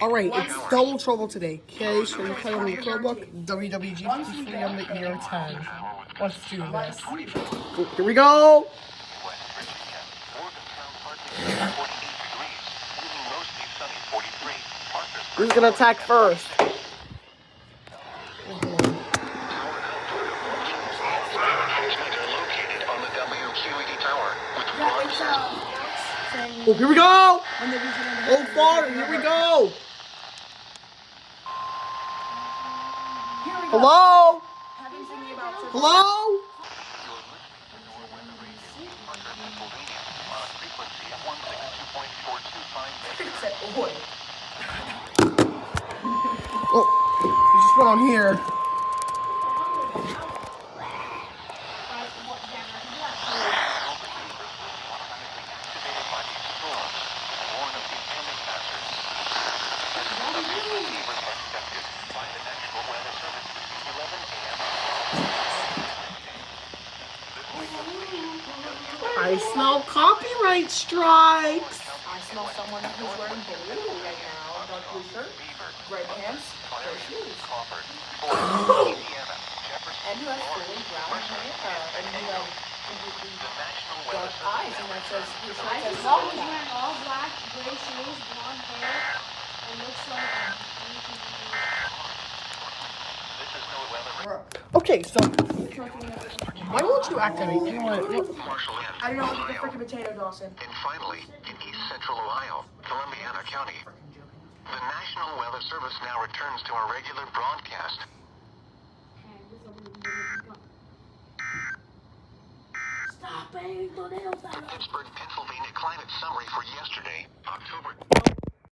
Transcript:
Alright, it's double trouble today. KIH35 on the Chromebook, WWG53 on the ER10. Let's do this. Here we go! Who's gonna attack first? Oh, here we go! Oh, far! Here we go! Hello? Hello? Oh, we just went on here. I smell copyright strikes. I smell someone who's wearing blue right now. Dark blue shirt, gray pants, gray shoes. And who has fully brown hair, and who has completely dark eyes, and that says his shirt says He's always wearing all black, gray shoes, blonde hair, and looks like Okay, so why won't you activate? You know what? I don't know what the freaking potato, Dawson. And finally, in East Central Ohio, Columbiana County, the National Weather Service now returns to our regular broadcast. stop banging tornadoes. The Pittsburgh, Pennsylvania climate summary for yesterday, October.